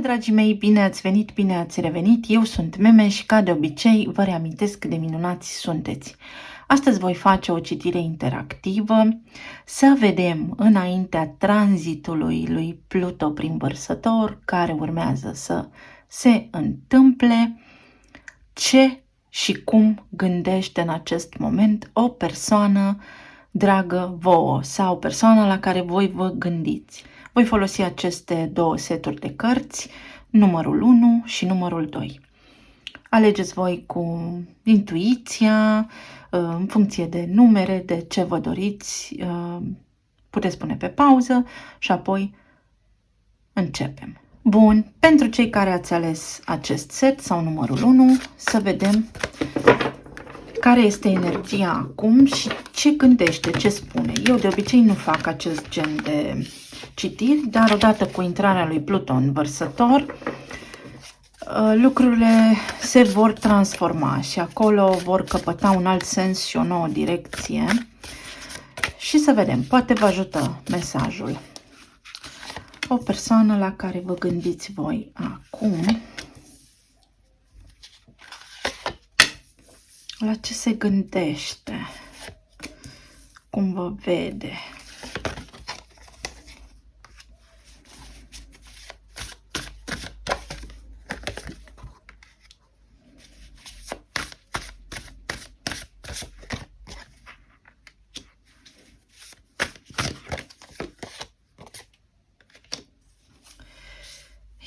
dragii mei, bine ați venit, bine ați revenit, eu sunt Meme și ca de obicei vă reamintesc cât de minunați sunteți. Astăzi voi face o citire interactivă, să vedem înaintea tranzitului lui Pluto prin Vărsător, care urmează să se întâmple, ce și cum gândește în acest moment o persoană dragă vouă sau persoana la care voi vă gândiți. Voi folosi aceste două seturi de cărți, numărul 1 și numărul 2. Alegeți voi cu intuiția, în funcție de numere, de ce vă doriți, puteți pune pe pauză și apoi începem. Bun, pentru cei care ați ales acest set sau numărul 1, să vedem care este energia acum și ce gândește, ce spune. Eu de obicei nu fac acest gen de citiri, dar odată cu intrarea lui Pluto în Vărsător, lucrurile se vor transforma și acolo vor căpăta un alt sens și o nouă direcție. Și să vedem, poate vă ajută mesajul. O persoană la care vă gândiți voi acum, la ce se gândește, cum vă vede.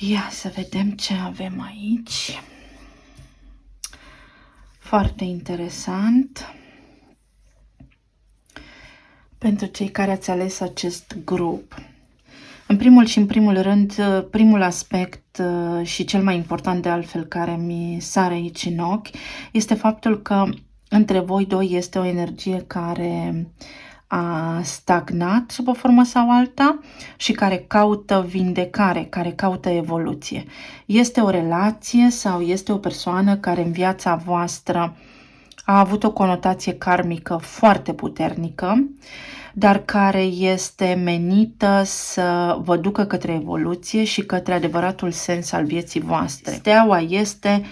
Ia să vedem ce avem aici. Foarte interesant. Pentru cei care ați ales acest grup. În primul și în primul rând, primul aspect și cel mai important de altfel care mi sare aici în ochi este faptul că între voi doi este o energie care a stagnat sub o formă sau alta și care caută vindecare, care caută evoluție. Este o relație sau este o persoană care în viața voastră a avut o conotație karmică foarte puternică, dar care este menită să vă ducă către evoluție și către adevăratul sens al vieții voastre. Steaua este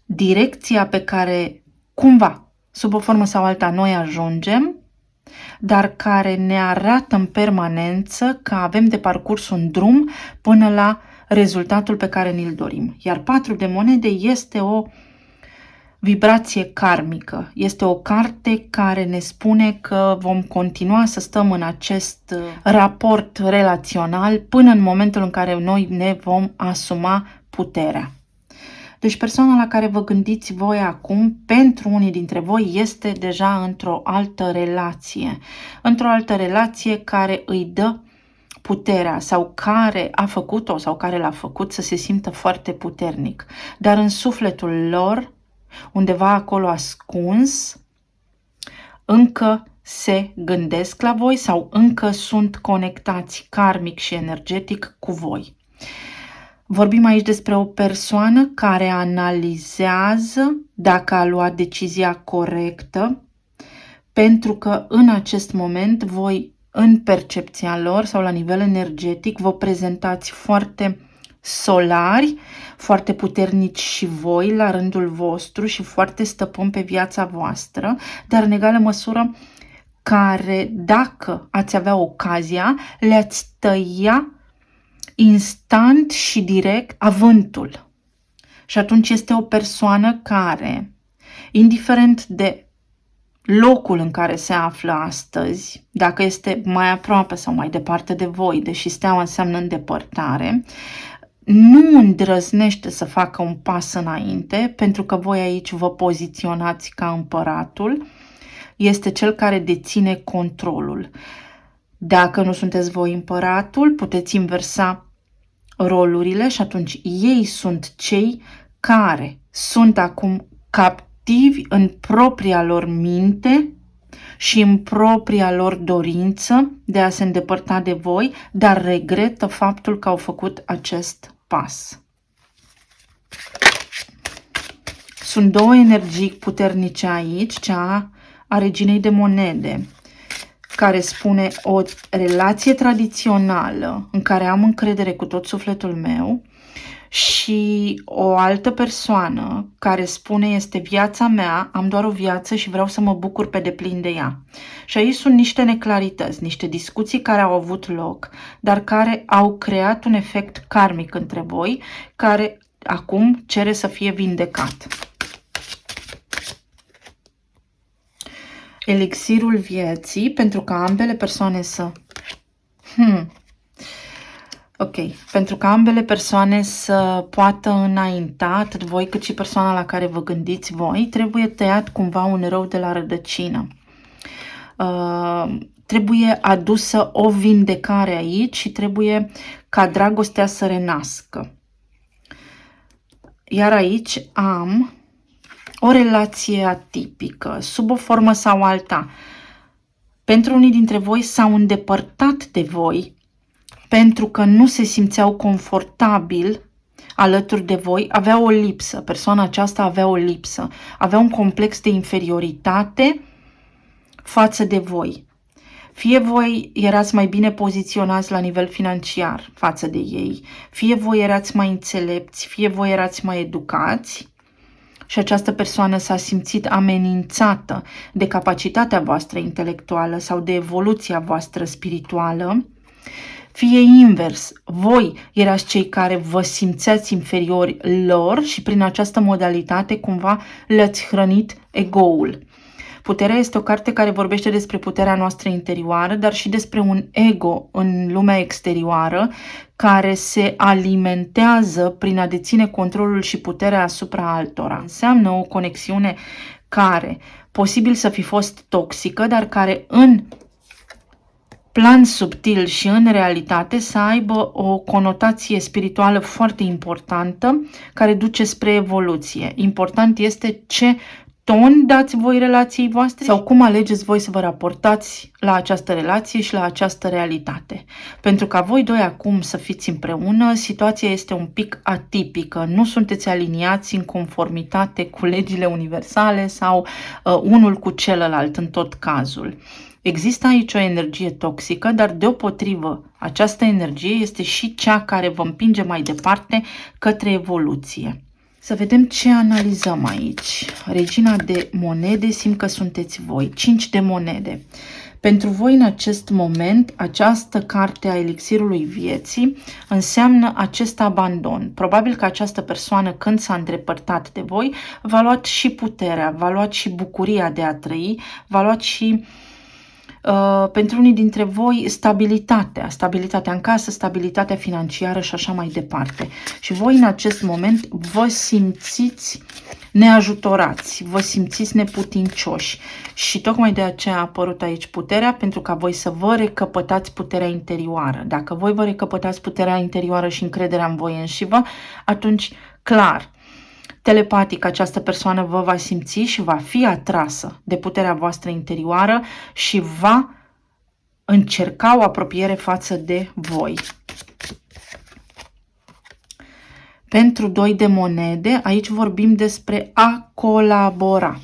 direcția pe care cumva, sub o formă sau alta, noi ajungem, dar care ne arată în permanență că avem de parcurs un drum până la rezultatul pe care ni-l dorim. Iar 4 de monede este o vibrație karmică. Este o carte care ne spune că vom continua să stăm în acest raport relațional până în momentul în care noi ne vom asuma puterea. Deci persoana la care vă gândiți voi acum, pentru unii dintre voi, este deja într-o altă relație. Într-o altă relație care îi dă puterea sau care a făcut-o sau care l-a făcut să se simtă foarte puternic. Dar în sufletul lor, undeva acolo ascuns, încă se gândesc la voi sau încă sunt conectați karmic și energetic cu voi. Vorbim aici despre o persoană care analizează dacă a luat decizia corectă, pentru că în acest moment voi, în percepția lor sau la nivel energetic, vă prezentați foarte solari, foarte puternici și voi la rândul vostru și foarte stăpâni pe viața voastră, dar în egală măsură care, dacă ați avea ocazia, le-ați tăia instant și direct avântul. Și atunci este o persoană care, indiferent de locul în care se află astăzi, dacă este mai aproape sau mai departe de voi, deși steaua înseamnă îndepărtare, nu îndrăznește să facă un pas înainte, pentru că voi aici vă poziționați ca împăratul, este cel care deține controlul. Dacă nu sunteți voi împăratul, puteți inversa rolurile și atunci ei sunt cei care sunt acum captivi în propria lor minte și în propria lor dorință de a se îndepărta de voi, dar regretă faptul că au făcut acest pas. Sunt două energii puternice aici, cea a reginei de monede, care spune o relație tradițională în care am încredere cu tot sufletul meu, și o altă persoană care spune este viața mea, am doar o viață și vreau să mă bucur pe deplin de ea. Și aici sunt niște neclarități, niște discuții care au avut loc, dar care au creat un efect karmic între voi, care acum cere să fie vindecat. Elixirul vieții, pentru ca ambele persoane să... Ok, pentru ca ambele persoane să poată înainta, atât voi cât și persoana la care vă gândiți voi, trebuie tăiat cumva un rău de la rădăcină. Trebuie adusă o vindecare aici și trebuie ca dragostea să renască. Iar aici am o relație atipică, sub o formă sau alta. Pentru unii dintre voi s-au îndepărtat de voi pentru că nu se simțeau confortabil alături de voi, avea o lipsă, persoana aceasta avea o lipsă, avea un complex de inferioritate față de voi. Fie voi erați mai bine poziționați la nivel financiar față de ei, fie voi erați mai înțelepți, fie voi erați mai educați și această persoană s-a simțit amenințată de capacitatea voastră intelectuală sau de evoluția voastră spirituală, fie invers, voi erați cei care vă simțeați inferiori lor și prin această modalitate cumva le-ați hrănit ego-ul. Puterea este o carte care vorbește despre puterea noastră interioară, dar și despre un ego în lumea exterioară care se alimentează prin a deține controlul și puterea asupra altora. Înseamnă o conexiune care posibil să fi fost toxică, dar care în plan subtil și în realitate să aibă o conotație spirituală foarte importantă care duce spre evoluție. Important este ce ton dați voi relației voastre sau cum alegeți voi să vă raportați la această relație și la această realitate. Pentru ca voi doi acum să fiți împreună, situația este un pic atipică. Nu sunteți aliniați în conformitate cu legile universale sau unul cu celălalt în tot cazul. Există aici o energie toxică, dar deopotrivă această energie este și cea care vă împinge mai departe către evoluție. Să vedem ce analizăm aici. Regina de monede, simt că sunteți voi. 5 de monede. Pentru voi în acest moment, această carte a elixirului vieții înseamnă acest abandon. Probabil că această persoană, când s-a îndepărtat de voi, v-a luat și puterea, v-a luat și bucuria de a trăi, v-a luat și pentru unii dintre voi stabilitatea în casă, stabilitatea financiară și așa mai departe. Și voi în acest moment vă simțiți neajutorați, vă simțiți neputincioși și tocmai de aceea a apărut aici puterea, pentru ca voi să vă recăpătați puterea interioară. Dacă voi vă recăpătați puterea interioară și încrederea în voi înșivă, atunci clar, telepatic această persoană vă va simți și va fi atrasă de puterea voastră interioară și va încerca o apropiere față de voi. Pentru 2 de monede, aici vorbim despre a colabora.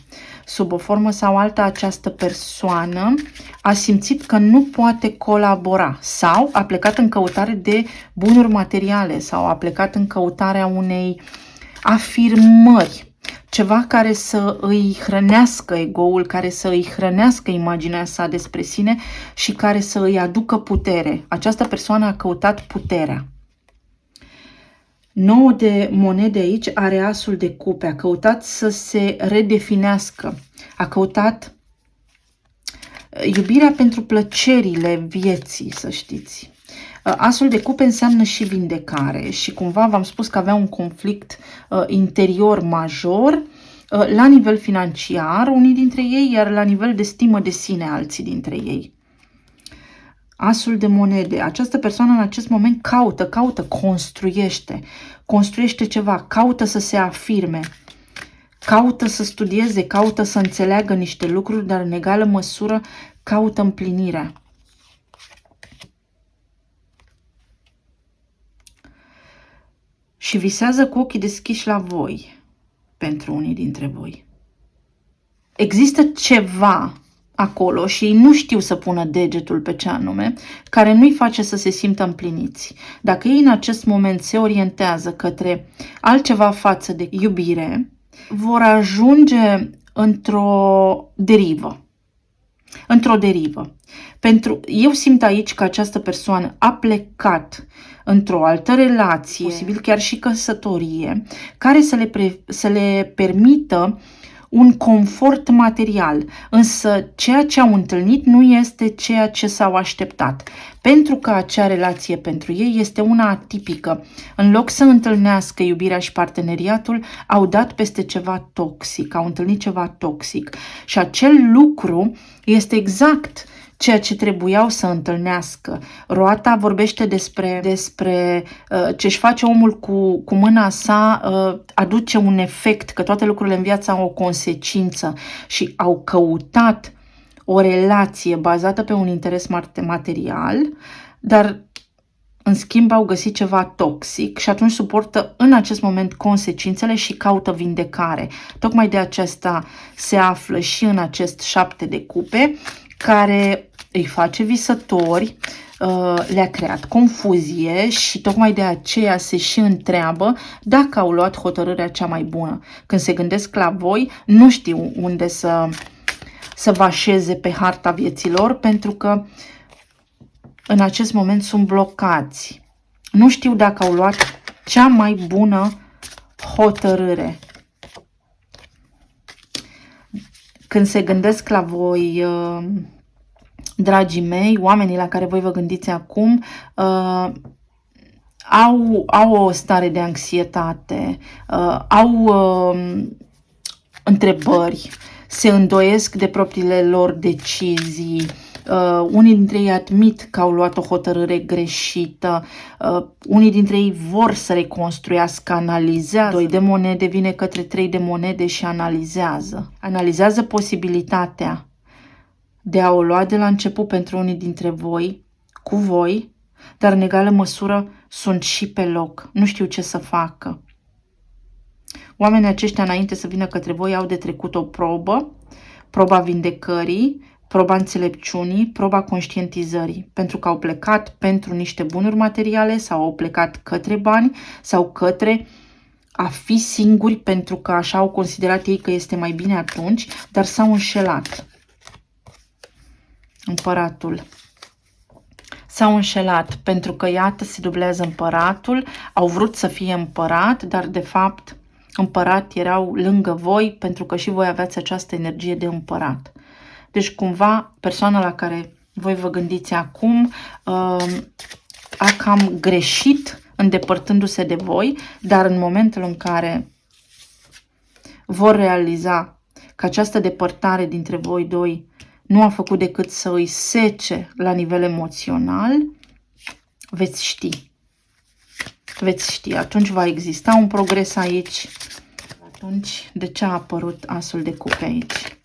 Sub o formă sau alta, această persoană a simțit că nu poate colabora sau a plecat în căutare de bunuri materiale sau a plecat în căutarea unei afirmări, ceva care să îi hrănească ego-ul, care să îi hrănească imaginea sa despre sine și care să îi aducă putere. Această persoană a căutat puterea. 9 de monede aici are asul de cupe, a căutat să se redefinească, a căutat iubirea pentru plăcerile vieții, să știți. Asul de cupe înseamnă și vindecare și cumva v-am spus că avea un conflict interior major la nivel financiar, unii dintre ei, iar la nivel de stimă de sine, alții dintre ei. Asul de monede. Această persoană în acest moment caută, construiește ceva, caută să se afirme, caută să studieze, caută să înțeleagă niște lucruri, dar în egală măsură caută împlinirea. Și visează cu ochii deschiși la voi, pentru unii dintre voi. Există ceva acolo și ei nu știu să pună degetul pe ce anume, care nu-i face să se simtă împliniți. Dacă ei în acest moment se orientează către altceva față de iubire, vor ajunge într-o derivă. Eu simt aici că această persoană a plecat într-o altă relație, posibil chiar și căsătorie, care să le permită un confort material, însă ceea ce au întâlnit nu este ceea ce s-au așteptat, pentru că acea relație pentru ei este una atipică. În loc să întâlnească iubirea și parteneriatul, au dat peste ceva toxic, au întâlnit ceva toxic și acel lucru este exact ceea ce trebuiau să întâlnească. Roata vorbește despre ce-și face omul cu mâna sa, aduce un efect, că toate lucrurile în viață au o consecință și au căutat o relație bazată pe un interes material, dar în schimb au găsit ceva toxic și atunci suportă în acest moment consecințele și caută vindecare. Tocmai de aceasta se află și în acest 7 de cupe, care îi face visători, le-a creat confuzie și tocmai de aceea se și întreabă dacă au luat hotărârea cea mai bună. Când se gândesc la voi, nu știu unde să vă așeze pe harta vieților, pentru că în acest moment sunt blocați. Nu știu dacă au luat cea mai bună hotărâre. Când se gândesc la voi, dragii mei, oamenii la care voi vă gândiți acum, au o stare de anxietate, au întrebări, se îndoiesc de propriile lor decizii. Unii dintre ei admit că au luat o hotărâre greșită, unii dintre ei vor să reconstruiască, analizează. 2 de monede vine către 3 de monede și analizează. Analizează posibilitatea de a o lua de la început pentru unii dintre voi, cu voi, dar în egală măsură sunt și pe loc, nu știu ce să facă. Oamenii aceștia, înainte să vină către voi, au de trecut o probă, proba vindecării, proba înțelepciunii, proba conștientizării, pentru că au plecat pentru niște bunuri materiale sau au plecat către bani sau către a fi singuri, pentru că așa au considerat ei că este mai bine atunci, dar s-au înșelat. Împăratul. S-au înșelat pentru că, iată, se dublează împăratul, au vrut să fie împărat, dar de fapt împărat erau lângă voi, pentru că și voi aveați această energie de împărat. Deci cumva persoana la care voi vă gândiți acum a cam greșit îndepărtându-se de voi, dar în momentul în care vor realiza că această depărtare dintre voi doi nu a făcut decât să îi sece la nivel emoțional, veți ști. Veți ști. Atunci va exista un progres aici. Atunci, de ce a apărut asul de cupe aici?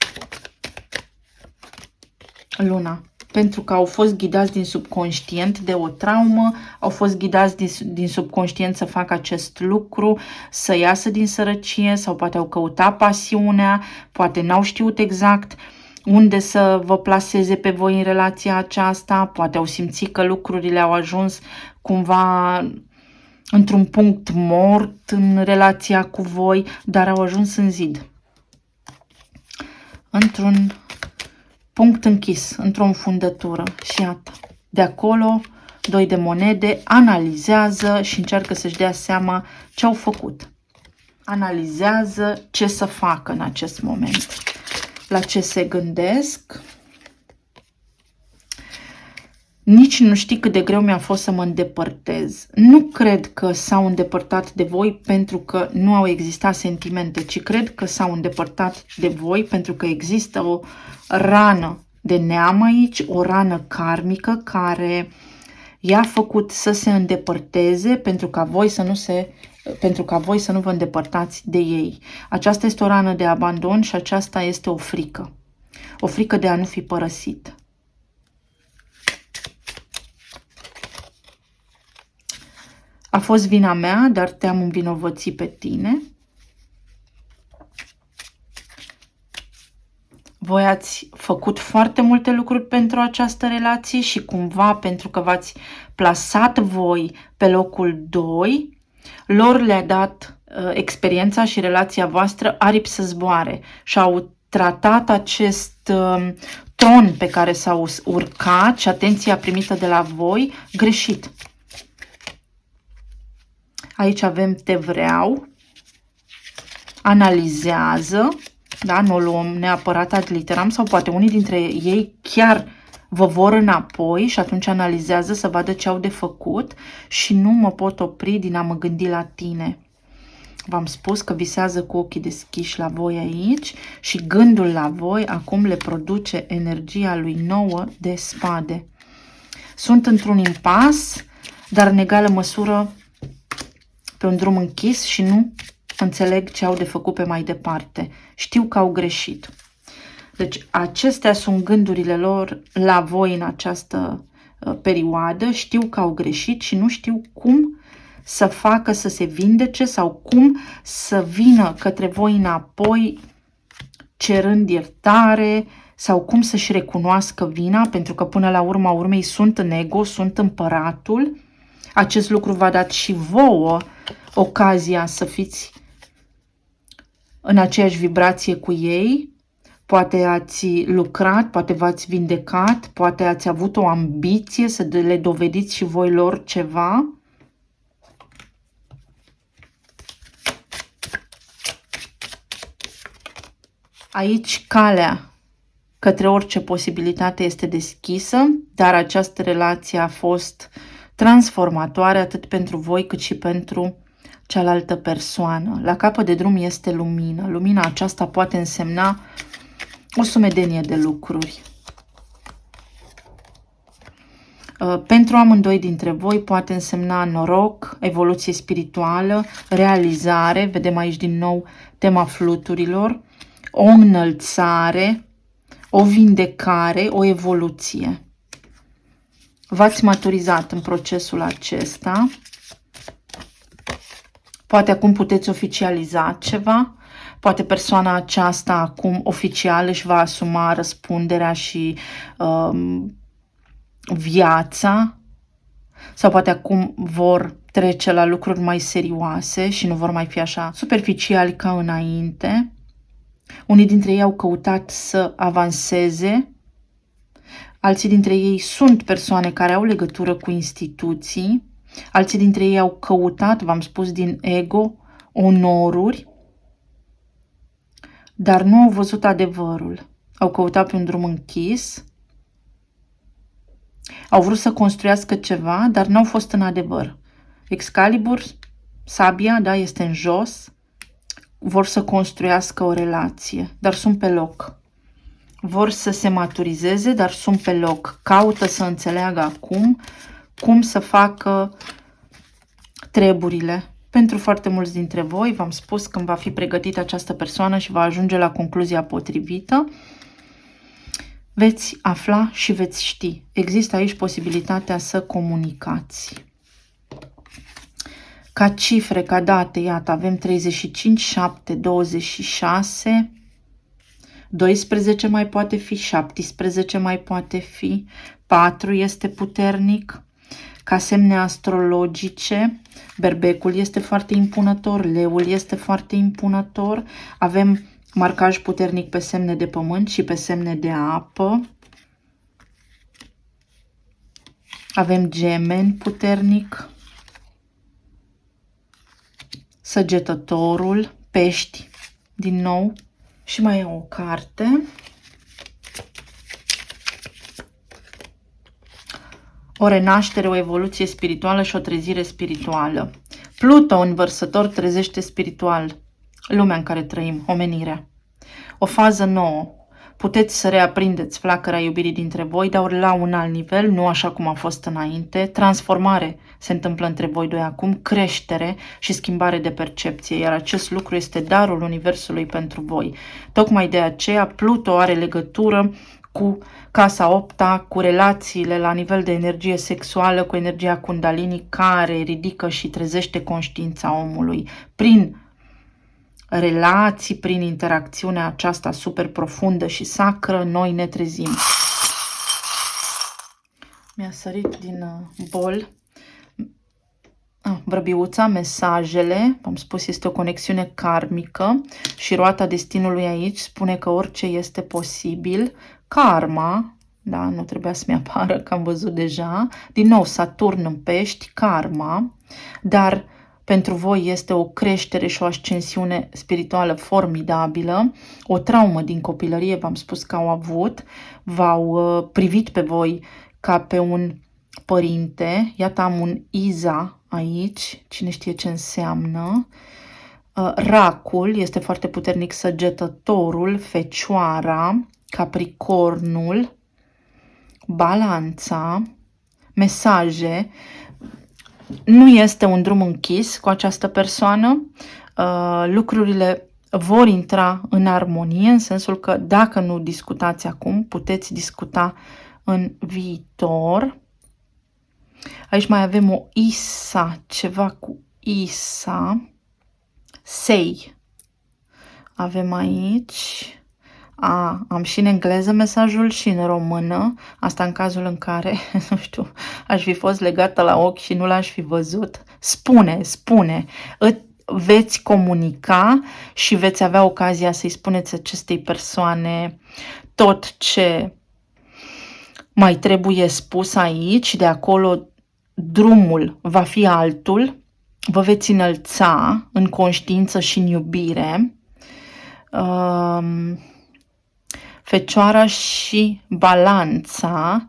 Luna. Pentru că au fost ghidați din subconștient de o traumă, au fost ghidați din subconștient să facă acest lucru, să iasă din sărăcie sau poate au căutat pasiunea, poate n-au știut exact unde să vă plaseze pe voi în relația aceasta, poate au simțit că lucrurile au ajuns cumva într-un punct mort în relația cu voi, dar au ajuns în zid. Într-un punct închis, într-o înfundătură. Și iată, de acolo, 2 de monede, analizează și încearcă să-și dea seama ce au făcut. Analizează ce să facă în acest moment. La ce se gândesc? Nici nu știi cât de greu mi-a fost să mă îndepărtez. Nu cred că s-au îndepărtat de voi pentru că nu au existat sentimente, ci cred că s-au îndepărtat de voi pentru că există o rană de neam aici, o rană karmică care i-a făcut să se îndepărteze pentru ca voi să nu vă îndepărtați de ei. Aceasta este o rană de abandon și aceasta este o frică. O frică de a nu fi părăsit. A fost vina mea, dar te-am învinovățit pe tine. voi ați făcut foarte multe lucruri pentru această relație și cumva pentru că v-ați plasat voi pe locul 2, lor le-a dat experiența și relația voastră aripi să zboare și au tratat acest tron pe care s-au urcat și atenția primită de la voi greșit. Aici avem te vreau, analizează, da? Nu o luăm neapărat ad literam sau poate unii dintre ei chiar vă vor înapoi și atunci analizează să vadă ce au de făcut și nu mă pot opri din a mă gândi la tine. V-am spus că visează cu ochii deschiși la voi aici și gândul la voi acum le produce energia lui 9 de spade. Sunt într-un impas, dar în egală măsură pe un drum închis și nu înțeleg ce au de făcut pe mai departe. Știu că au greșit. Deci acestea sunt gândurile lor la voi în această perioadă. Știu că au greșit și nu știu cum să facă să se vindece sau cum să vină către voi înapoi cerând iertare sau cum să-și recunoască vina, pentru că până la urma urmei sunt în ego, sunt împăratul. Acest lucru v-a dat și vouă ocazia să fiți în aceeași vibrație cu ei. Poate ați lucrat, poate v-ați vindecat, poate ați avut o ambiție să le dovediți și voi lor ceva. Aici calea către orice posibilitate este deschisă, dar această relație a fost transformatoare atât pentru voi cât și pentru cealaltă persoană. La capăt de drum este lumină. Lumina aceasta poate însemna o sumedenie de lucruri. Pentru amândoi dintre voi poate însemna noroc, evoluție spirituală, realizare, vedem aici din nou tema fluturilor, o înălțare, o vindecare, o evoluție. V-ați maturizat în procesul acesta. Poate acum puteți oficializa ceva. Poate persoana aceasta acum oficial își va asuma răspunderea și viața. Sau poate acum vor trece la lucruri mai serioase și nu vor mai fi așa superficiali ca înainte. Unii dintre ei au căutat să avanseze. Alții dintre ei sunt persoane care au legătură cu instituții. Alții dintre ei au căutat, v-am spus, din ego, onoruri, dar nu au văzut adevărul. Au căutat pe un drum închis. Au vrut să construiască ceva, dar n-au fost în adevăr. Excalibur, sabia, da, este în jos. Vor să construiască o relație, dar sunt pe loc. Vor să se maturizeze, dar sunt pe loc. Caută să înțeleagă acum cum să facă treburile. Pentru foarte mulți dintre voi, v-am spus, când va fi pregătită această persoană și va ajunge la concluzia potrivită, veți afla și veți ști. Există aici posibilitatea să comunicați. Ca cifre, ca date, iată, avem 35, 7, 26, 12 mai poate fi, 17 mai poate fi, 4 este puternic. Ca semne astrologice, berbecul este foarte impunător, leul este foarte impunător, avem marcaj puternic pe semne de pământ și pe semne de apă, avem gemeni puternic, săgetătorul, pești, din nou, și mai e o carte. O renaștere, o evoluție spirituală și o trezire spirituală. Pluto, învărsător, trezește spiritual lumea în care trăim, omenirea. O fază nouă. Puteți să reaprindeți flacăra iubirii dintre voi, dar la un alt nivel, nu așa cum a fost înainte. Transformare se întâmplă între voi doi acum, creștere și schimbare de percepție, iar acest lucru este darul Universului pentru voi. Tocmai de aceea Pluto are legătură cu casa 8-a, cu relațiile la nivel de energie sexuală, cu energia Kundalini, care ridică și trezește conștiința omului prin relații prin interacțiunea aceasta super profundă și sacră, noi ne trezim. Mi-a sărit din bol. Vrăbiuța, mesajele, v-am spus, este o conexiune karmică și roata destinului aici spune că orice este posibil. Karma, da, nu trebuia să-mi apară, că am văzut deja. Din nou, Saturn în pești, karma, dar pentru voi este o creștere și o ascensiune spirituală formidabilă. O traumă din copilărie, v-am spus că au avut, v-au privit pe voi ca pe un părinte. Iată, am un Iza aici, cine știe ce înseamnă. Racul este foarte puternic, săgetătorul, Fecioara, Capricornul, Balanța, mesaje. Nu este un drum închis cu această persoană. Lucrurile vor intra în armonie, în sensul că dacă nu discutați acum, puteți discuta în viitor. Aici mai avem o Isa, ceva cu Isa. Sei. Avem aici. Am și în engleză mesajul și în română. Asta în cazul în care, nu știu, aș fi fost legată la ochi și nu l-aș fi văzut. Spune. Veți comunica și veți avea ocazia să-i spuneți acestei persoane tot ce mai trebuie spus aici. De acolo drumul va fi altul. Vă veți înălța în conștiință și în iubire. Fecioara și Balanța,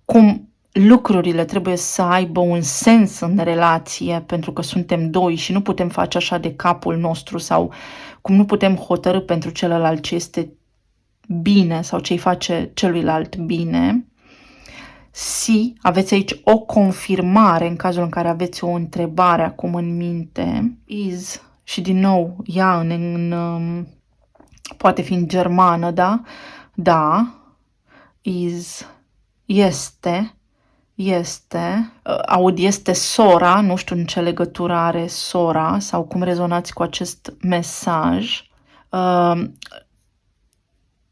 cum lucrurile trebuie să aibă un sens în relație, pentru că suntem doi și nu putem face așa de capul nostru, sau cum nu putem hotărâ pentru celălalt ce este bine sau ce îi face celuilalt bine. Aveți aici o confirmare în cazul în care aveți o întrebare acum în minte. Is, și din nou ea poate fi în germană, da? Da, is, este, aud este sora, nu știu în ce legătură are sora sau cum rezonați cu acest mesaj.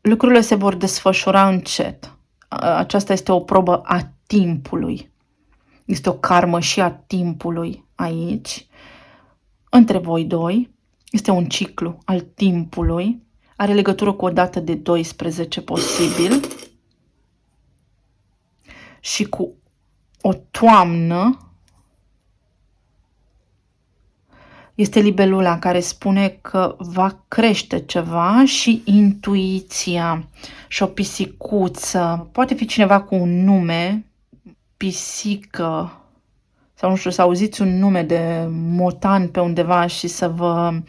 Lucrurile se vor desfășura încet. Aceasta este o probă a timpului. Este o karmă și a timpului aici. Între voi doi este un ciclu al timpului. Are legătură cu o dată de 12 posibil și cu o toamnă. Este libelula care spune că va crește ceva și intuiția și o pisicuță. Poate fi cineva cu un nume, pisică, sau nu știu, să auziți un nume de motan pe undeva și să vă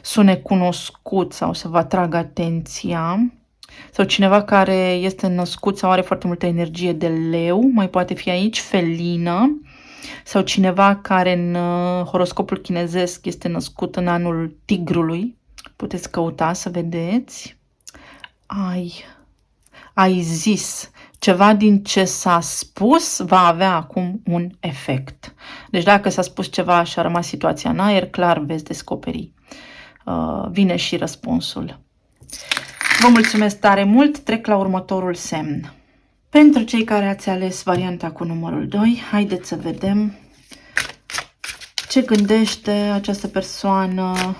sune cunoscut sau să vă atragă atenția. Sau cineva care este născut sau are foarte multă energie de leu, mai poate fi aici, felină. Sau cineva care în horoscopul chinezesc este născut în anul tigrului. Puteți căuta să vedeți. Ai zis. Ceva din ce s-a spus va avea acum un efect. Deci dacă s-a spus ceva și a rămas situația în aer, clar veți descoperi. Vine și răspunsul. Vă mulțumesc tare mult. Trec la următorul semn. Pentru cei care ați ales varianta cu numărul 2, haideți să vedem ce gândește această persoană,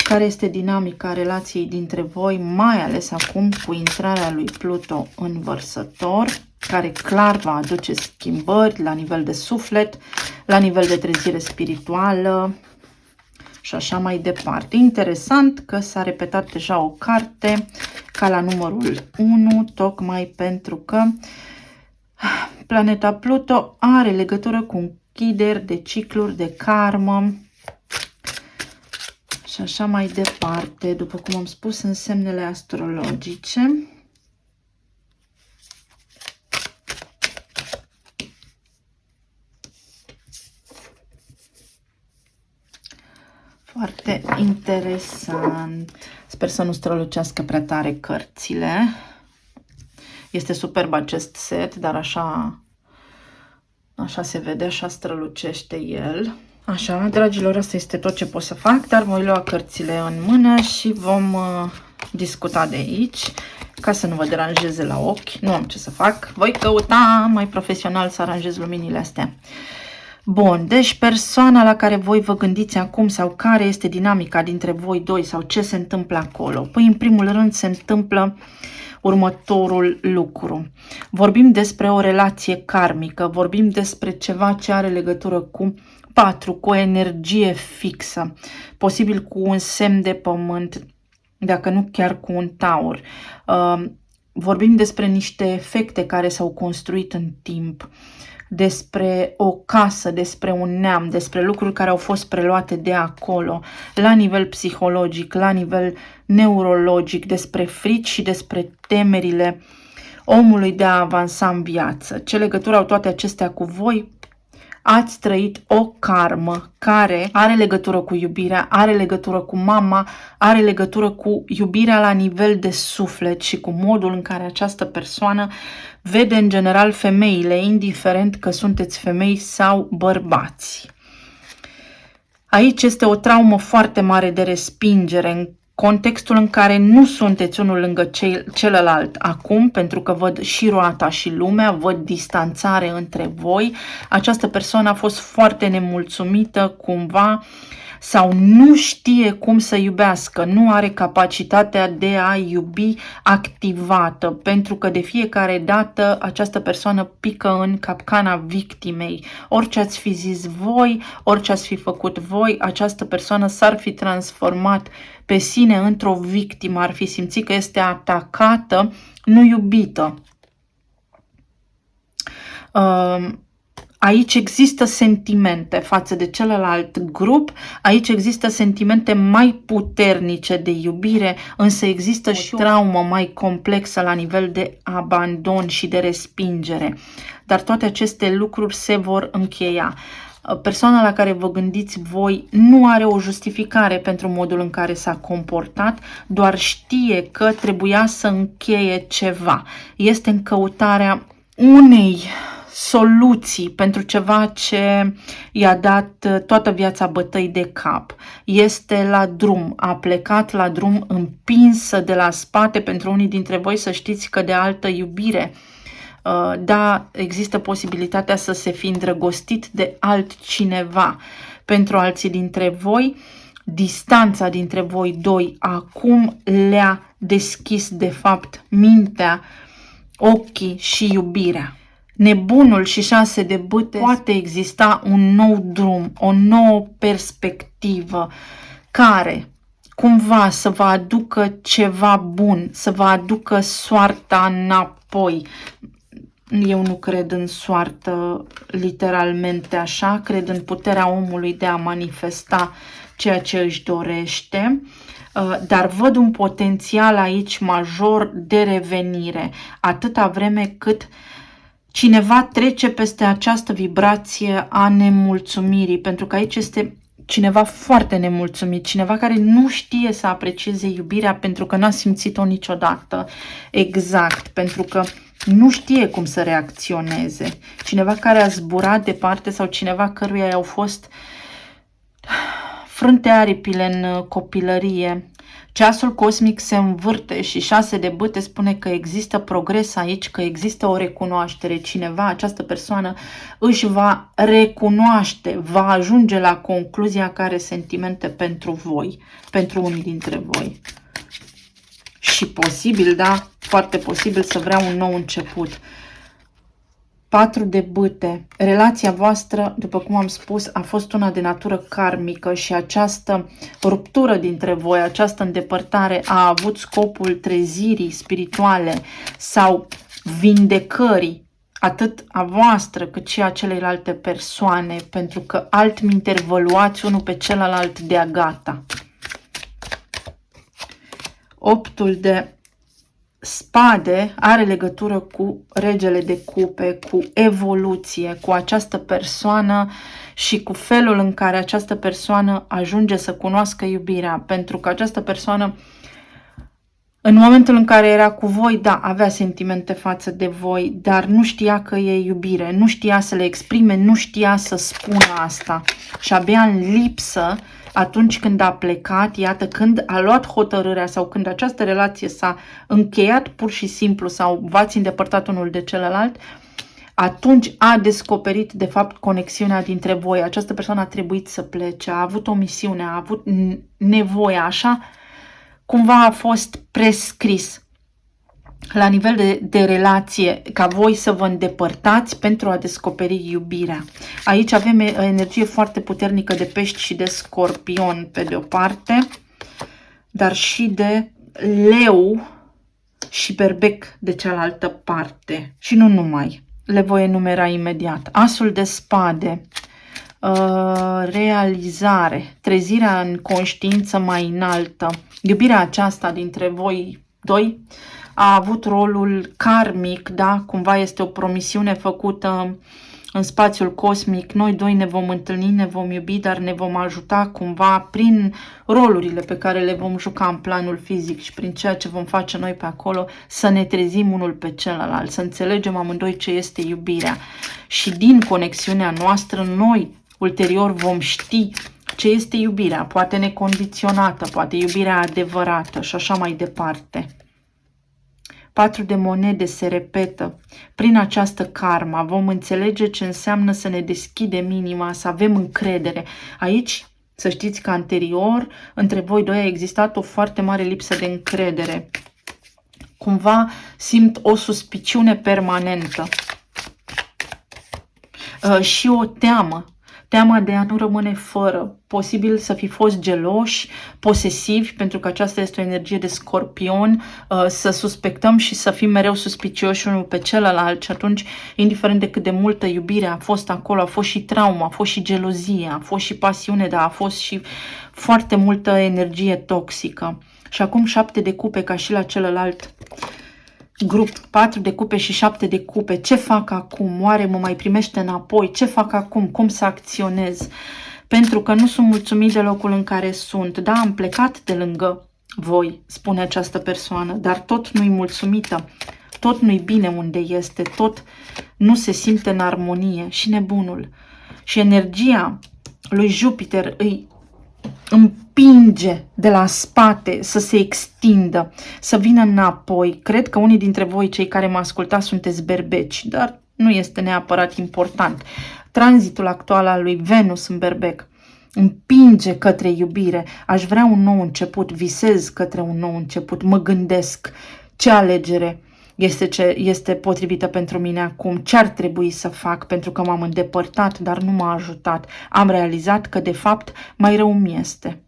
care este dinamica relației dintre voi, mai ales acum cu intrarea lui Pluto în Vărsător, care clar va aduce schimbări la nivel de suflet, la nivel de trezire spirituală și așa mai departe. Interesant că s-a repetat deja o carte ca la numărul 1, tocmai pentru că planeta Pluto are legătură cu închideri de cicluri, de karmă și așa mai departe, după cum am spus în semnele astrologice. Foarte interesant. Sper să nu strălucească prea tare cărțile. Este superb acest set, dar așa se vede, așa strălucește el. Așa, dragilor, asta este tot ce pot să fac, dar voi lua cărțile în mână și vom discuta de aici, ca să nu vă deranjeze la ochi. Nu am ce să fac, voi căuta mai profesional să aranjez luminile astea. Bun, deci persoana la care voi vă gândiți acum sau care este dinamica dintre voi doi sau ce se întâmplă acolo? Păi, în primul rând, se întâmplă următorul lucru. Vorbim despre o relație karmică, vorbim despre ceva ce are legătură cu 4, cu o energie fixă, posibil cu un semn de pământ, dacă nu chiar cu un taur. Vorbim despre niște efecte care s-au construit în timp, despre o casă, despre un neam, despre lucruri care au fost preluate de acolo, la nivel psihologic, la nivel neurologic, despre frici și despre temerile omului de a avansa în viață. Ce legătură au toate acestea cu voi? Ați trăit o karmă care are legătură cu iubirea, are legătură cu mama, are legătură cu iubirea la nivel de suflet și cu modul în care această persoană vede în general femeile, indiferent că sunteți femei sau bărbați. Aici este o traumă foarte mare de respingere, în contextul în care nu sunteți unul lângă celălalt acum, pentru că văd și roata și lumea, văd distanțare între voi. Această persoană a fost foarte nemulțumită cumva sau nu știe cum să iubească, nu are capacitatea de a iubi activată, pentru că de fiecare dată această persoană pică în capcana victimei. Orice ați fi zis voi, orice ați fi făcut voi, această persoană s-ar fi transformat pe sine într-o victimă, ar fi simțit că este atacată, nu iubită. Aici există sentimente față de celălalt grup, aici există sentimente mai puternice de iubire, însă există și o traumă mai complexă la nivel de abandon și de respingere. Dar toate aceste lucruri se vor încheia. Persoana la care vă gândiți voi nu are o justificare pentru modul în care s-a comportat, doar știe că trebuia să încheie ceva. Este în căutarea unei soluții pentru ceva ce i-a dat toată viața bătăi de cap. Este la drum, a plecat la drum împinsă de la spate. Pentru unii dintre voi să știți că de altă iubire. Da, există posibilitatea să se fi îndrăgostit de altcineva. Pentru alții dintre voi, distanța dintre voi doi acum le-a deschis de fapt mintea, ochii și iubirea. Nebunul și 6 de bâte, poate exista un nou drum, o nouă perspectivă care cumva să vă aducă ceva bun, să vă aducă soarta înapoi. Eu nu cred în soartă literalmente așa, cred în puterea omului de a manifesta ceea ce își dorește, dar văd un potențial aici major de revenire, atâta vreme cât cineva trece peste această vibrație a nemulțumirii, pentru că aici este cineva foarte nemulțumit, cineva care nu știe să aprecieze iubirea pentru că n-a simțit-o niciodată exact, pentru că nu știe cum să reacționeze. Cineva care a zburat departe sau cineva căruia i-au fost frânte aripile în copilărie. Ceasul cosmic se învârte și 6 de bâte spune că există progres aici, că există o recunoaștere. Cineva, această persoană, își va recunoaște, va ajunge la concluzia că are sentimente pentru voi, pentru unii dintre voi. Și posibil, da, foarte posibil să vrea un nou început. 4 de bâte. Relația voastră, după cum am spus, a fost una de natură karmică și această ruptură dintre voi, această îndepărtare a avut scopul trezirii spirituale sau vindecării atât a voastră cât și a celelalte persoane, pentru că altminteri vă luați unul pe celălalt de-a gata. 8-ul de spade are legătură cu regele de cupe, cu evoluție, cu această persoană și cu felul în care această persoană ajunge să cunoască iubirea, pentru că această persoană În momentul în care era cu voi, da, avea sentimente față de voi, dar nu știa că e iubire, nu știa să le exprime, nu știa să spună asta. Și abia în lipsă, atunci când a plecat, iată, când a luat hotărârea sau când această relație s-a încheiat pur și simplu sau v-ați îndepărtat unul de celălalt, atunci a descoperit, de fapt, conexiunea dintre voi. Această persoană a trebuit să plece, a avut o misiune, a avut nevoie, așa, cumva a fost prescris la nivel de relație, ca voi să vă îndepărtați pentru a descoperi iubirea. Aici avem o energie foarte puternică de pești și de scorpion pe de o parte, dar și de leu și berbec de cealaltă parte. Și nu numai. Le voi enumera imediat. Asul de spade, realizare, trezirea în conștiință mai înaltă. Iubirea aceasta dintre voi doi a avut rolul karmic, da? Cumva este o promisiune făcută în spațiul cosmic. Noi doi ne vom întâlni, ne vom iubi, dar ne vom ajuta cumva prin rolurile pe care le vom juca în planul fizic și prin ceea ce vom face noi pe acolo, să ne trezim unul pe celălalt, să înțelegem amândoi ce este iubirea. Și din conexiunea noastră, noi ulterior vom ști ce este iubirea, poate necondiționată, poate iubirea adevărată și așa mai departe. 4 de monede se repetă. Prin această karma vom înțelege ce înseamnă să ne deschidem inima, să avem încredere. Aici, să știți că anterior, între voi doi a existat o foarte mare lipsă de încredere. Cumva simt o suspiciune permanentă și o teamă. Teama de a nu rămâne fără, posibil să fi fost geloși, posesivi, pentru că aceasta este o energie de scorpion, să suspectăm și să fim mereu suspicioși unul pe celălalt și atunci, indiferent de cât de multă iubire a fost acolo, a fost și traumă, a fost și gelozie, a fost și pasiune, dar a fost și foarte multă energie toxică. Și acum 7 de cupe ca și la celălalt grup, 4 de cupe și 7 de cupe. Ce fac acum? Oare mă mai primește înapoi? Ce fac acum? Cum să acționez? Pentru că nu sunt mulțumit de locul în care sunt. Da, am plecat de lângă voi, spune această persoană, dar tot nu-i mulțumită. Tot nu-i bine unde este, tot nu se simte în armonie și nebunul. Și energia lui Jupiter îi împinge de la spate să se extindă, să vină înapoi. Cred că unii dintre voi, cei care mă ascultați, sunteți berbeci, dar nu este neapărat important. Tranzitul actual al lui Venus în berbec împinge către iubire. Aș vrea un nou început, visez către un nou început, mă gândesc ce alegere este potrivită pentru mine acum, ce ar trebui să fac, pentru că m-am îndepărtat, dar nu m-a ajutat. Am realizat că, de fapt, mai rău mi este.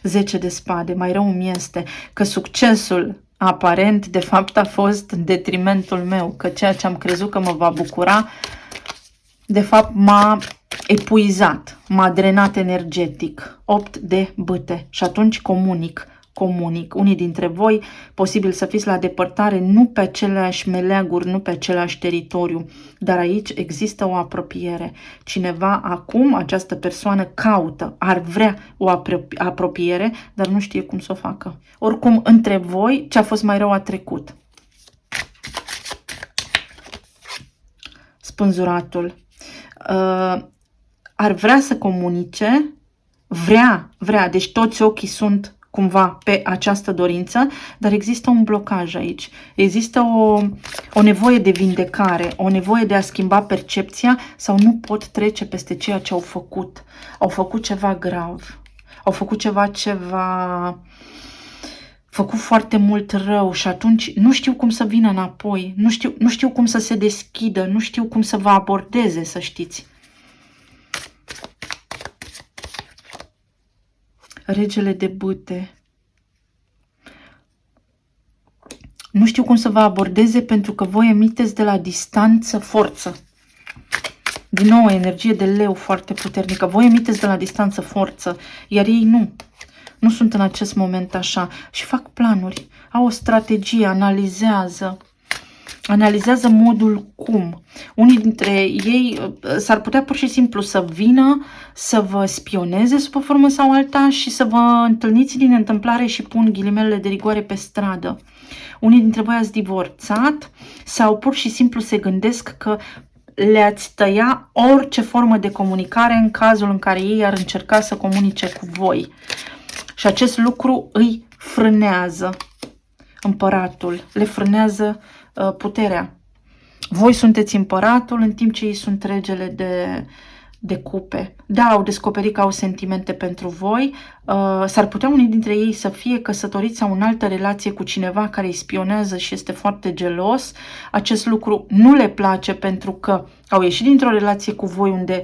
10 de spade, mai rău mi este că succesul aparent, de fapt, a fost în detrimentul meu, că ceea ce am crezut că mă va bucura, de fapt, m-a epuizat, m-a drenat energetic. 8 de bâte și atunci comunic. Unii dintre voi, posibil să fiți la depărtare, nu pe aceleași meleaguri, nu pe același teritoriu, dar aici există o apropiere. Cineva acum, această persoană caută, ar vrea o apropiere, dar nu știe cum să o facă. Oricum, între voi, ce a fost mai rău a trecut. Spânzuratul. Ar vrea să comunice, vrea, deci toți ochii sunt cumva pe această dorință, dar există un blocaj aici. Există o nevoie de vindecare, o nevoie de a schimba percepția sau nu pot trece peste ceea ce au făcut. Au făcut ceva grav. Au făcut ceva făcut foarte mult rău și atunci nu știu cum să vină înapoi, nu știu cum să se deschidă, nu știu cum să vă abordeze, să știți. Regele de bâte. Nu știu cum să vă abordeze pentru că voi emiteți de la distanță forță. Din nou, o energie de leu foarte puternică. Voi emiteți de la distanță forță, iar ei nu. Nu sunt în acest moment așa și fac planuri. Au o strategie, analizează. Analizează modul cum. Unii dintre ei s-ar putea pur și simplu să vină, să vă spioneze sub o formă sau alta și să vă întâlniți din întâmplare și pun ghilimelele de rigoare pe stradă. Unii dintre voi ați divorțat sau pur și simplu se gândesc că le-ați tăia orice formă de comunicare în cazul în care ei ar încerca să comunice cu voi. Și acest lucru îi frânează împăratul, le frânează puterea. Voi sunteți împăratul în timp ce ei sunt regele de cupe. Da, au descoperit că au sentimente pentru voi. S-ar putea unii dintre ei să fie căsătoriți sau în altă relație cu cineva care îi spionează și este foarte gelos. Acest lucru nu le place pentru că au ieșit dintr-o relație cu voi unde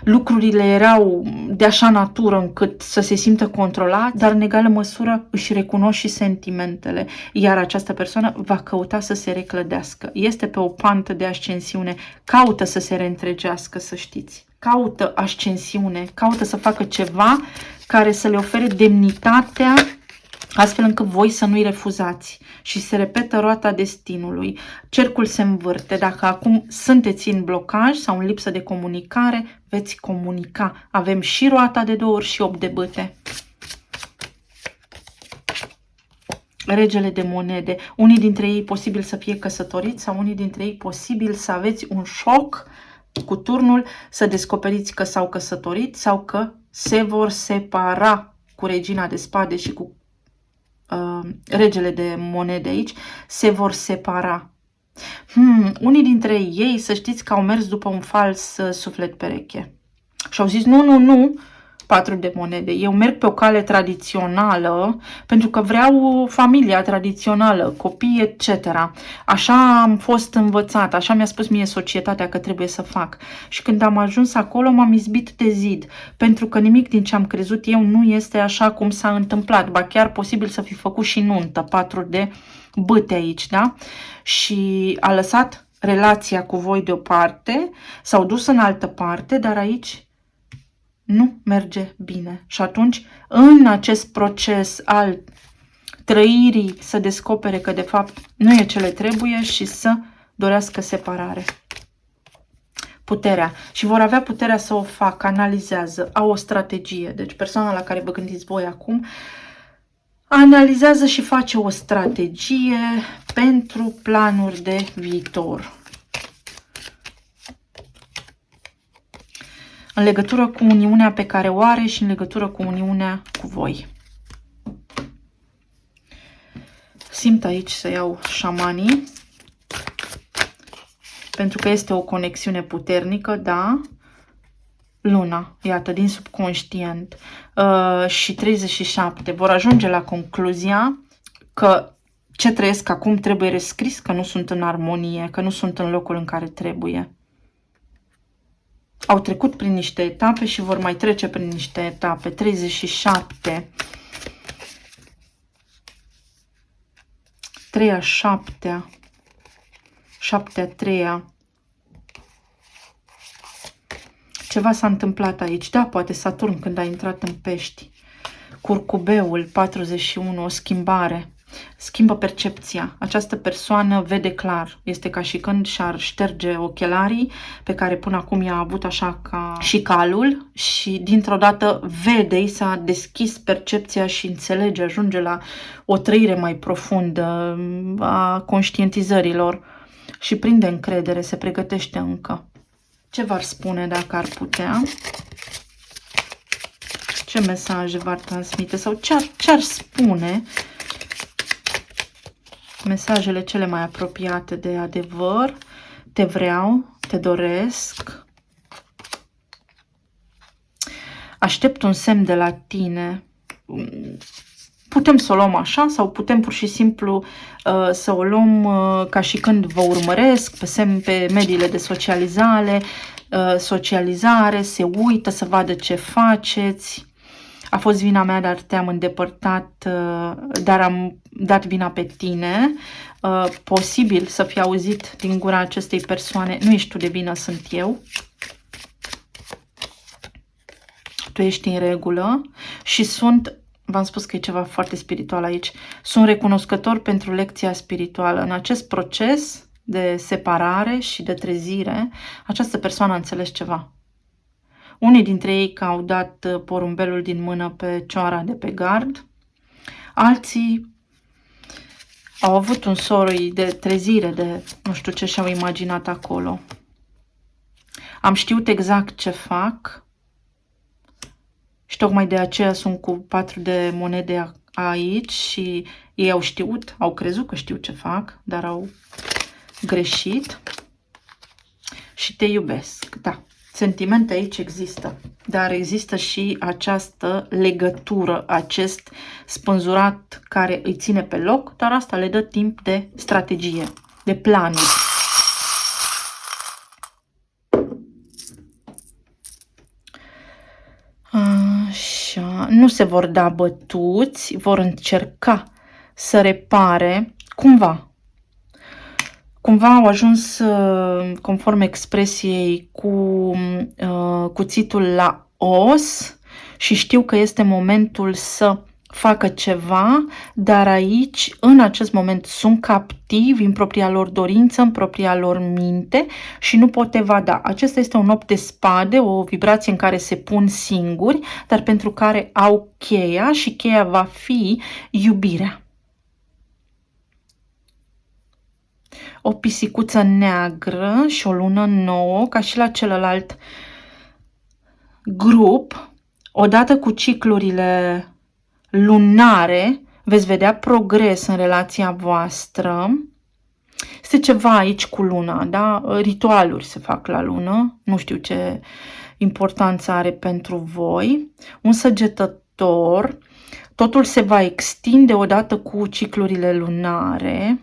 lucrurile erau de așa natură încât să se simtă controlat, dar în egală măsură își recunosc și sentimentele, iar această persoană va căuta să se reclădească. Este pe o pantă de ascensiune, caută să se reîntregească, să știți. Caută ascensiune, caută să facă ceva care să le ofere demnitatea, astfel încât voi să nu-i refuzați. Și se repetă roata destinului. Cercul se învârte. Dacă acum sunteți în blocaj sau în lipsă de comunicare, veți comunica. Avem și roata de 2 ori și 8 de bâte. Regele de monede. Unii dintre ei posibil să fie căsătoriți sau unii dintre ei posibil să aveți un șoc cu turnul, să descoperiți că s-au căsătorit sau că se vor separa cu regina de spade și cu regele de monede aici, se vor separa. Unii dintre ei, să știți că au mers după un fals suflet pereche și au zis nu, 4 de monede, eu merg pe o cale tradițională pentru că vreau familia tradițională, copii, etc. Așa am fost învățat, așa mi-a spus mie societatea că trebuie să fac. Și când am ajuns acolo m-am izbit de zid, pentru că nimic din ce am crezut eu nu este așa cum s-a întâmplat, ba chiar posibil să fi făcut și nuntă, 4 de bâte aici, da? Și a lăsat relația cu voi deoparte, s-au dus în altă parte, dar aici nu merge bine. Și atunci, în acest proces al trăirii, să descopere că de fapt nu e ce le trebuie și să dorească separare. Puterea. Și vor avea puterea să o facă, analizează, au o strategie. Deci persoana la care vă gândiți voi acum analizează și face o strategie pentru planuri de viitor. În legătură cu uniunea pe care o are și în legătură cu uniunea cu voi. Simt aici să iau șamanii, pentru că este o conexiune puternică, da? Luna, iată, din subconștient și 37 vor ajunge la concluzia că ce trăiesc acum trebuie rescris, că nu sunt în armonie, că nu sunt în locul în care trebuie. Au trecut prin niște etape și vor mai trece prin niște etape. 37. 3-a, 7-a. 7-a, 3-a. Ceva s-a întâmplat aici. Da, poate Saturn când a intrat în pești. Curcubeul, 41, o schimbare. Schimbă percepția. Această persoană vede clar. Este ca și când și-ar șterge ochelarii pe care până acum i-a avut așa ca și calul și dintr-o dată vede, i s-a deschis percepția și înțelege, ajunge la o trăire mai profundă a conștientizărilor și prinde încredere, se pregătește încă. Ce v-ar spune dacă ar putea? Ce mesaje v-ar transmite sau ce-ar spune mesajele cele mai apropiate de adevăr? Te vreau, te doresc, aștept un semn de la tine. Putem să o luăm așa sau putem pur și simplu să o luăm ca și când vă urmăresc pe mediile de socializare, se uită să vadă ce faceți. A fost vina mea, dar te-am îndepărtat, dar am dat vina pe tine. Posibil să fi auzit din gura acestei persoane, nu ești tu de vină, sunt eu. Tu ești în regulă și v-am spus că e ceva foarte spiritual aici, sunt recunoscător pentru lecția spirituală. În acest proces de separare și de trezire, această persoană a înțeles ceva. Unii dintre ei că au dat porumbelul din mână pe cioara de pe gard, alții au avut un soroi de trezire, de nu știu ce și-au imaginat acolo. Am știut exact ce fac și tocmai de aceea sunt cu 4 de monede aici și ei au știut, au crezut că știu ce fac, dar au greșit și te iubesc. Da, sentimente aici există, dar există și această legătură, acest spânzurat care îi ține pe loc, dar asta le dă timp de strategie, de planuri. Așa, nu se vor da bătuți, vor încerca să repare cumva. Cumva au ajuns, conform expresiei, cu cuțitul la os și știu că este momentul să facă ceva, dar aici, în acest moment, sunt captivi în propria lor dorință, în propria lor minte și nu pot evada. Acesta este un 8 de spade, o vibrație în care se pun singuri, dar pentru care au cheia și cheia va fi iubirea. O pisicuță neagră și o lună nouă, ca și la celălalt grup. Odată cu ciclurile lunare, veți vedea progres în relația voastră. Este ceva aici cu luna, da? Ritualuri se fac la lună, nu știu ce importanță are pentru voi. Un săgetător, totul se va extinde odată cu ciclurile lunare.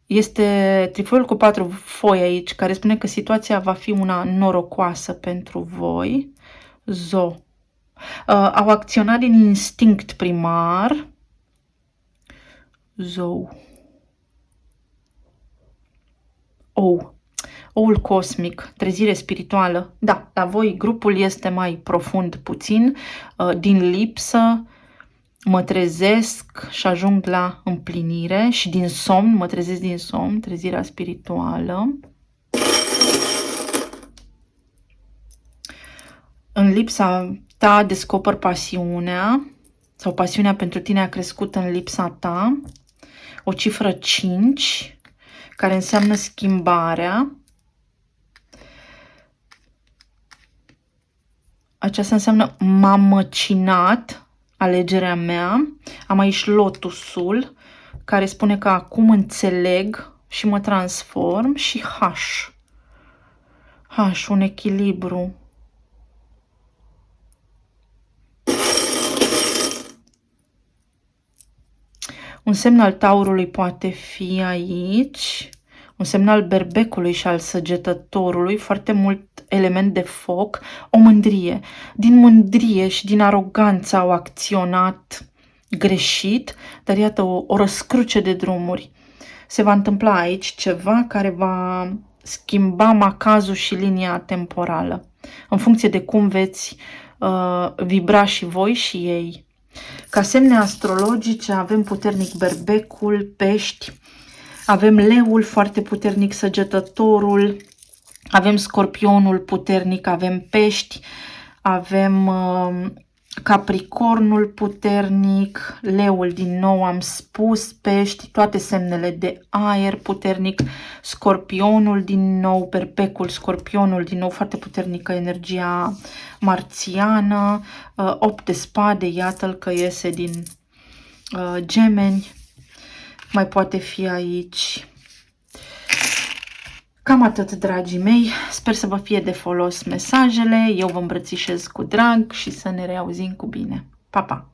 Este trifoiul cu 4 foi aici, care spune că situația va fi una norocoasă pentru voi. Au acționat din instinct primar. Oul cosmic, trezire spirituală. Da, la voi grupul este mai profund puțin, din lipsă. Mă trezesc și ajung la împlinire și din somn, mă trezesc din somn, trezirea spirituală. În lipsa ta descoperi pasiunea sau pasiunea pentru tine a crescut în lipsa ta. O cifră 5, care înseamnă schimbarea. Aceasta înseamnă m-am măcinat. Alegerea mea. Am aici lotusul, care spune că acum înțeleg și mă transform, și H, un echilibru. Un semn al taurului poate fi aici, un semn al berbecului și al săgetătorului, foarte mult element de foc, o mândrie. Din mândrie și din aroganță au acționat greșit, dar iată o răscruce de drumuri. Se va întâmpla aici ceva care va schimba macazul și linia temporală, în funcție de cum veți vibra și voi și ei. Ca semne astrologice avem puternic berbecul, pești, avem leul foarte puternic, săgetătorul, avem scorpionul puternic, avem pești, avem capricornul puternic, leul din nou am spus, pești, toate semnele de aer puternic, scorpionul din nou, berbecul, scorpionul din nou, foarte puternică energia marțiană, 8 de spade, iată-l că iese din Gemeni, mai poate fi aici. Cam atât, dragii mei, sper să vă fie de folos mesajele, eu vă îmbrățișez cu drag și să ne reauzim cu bine. Pa, pa!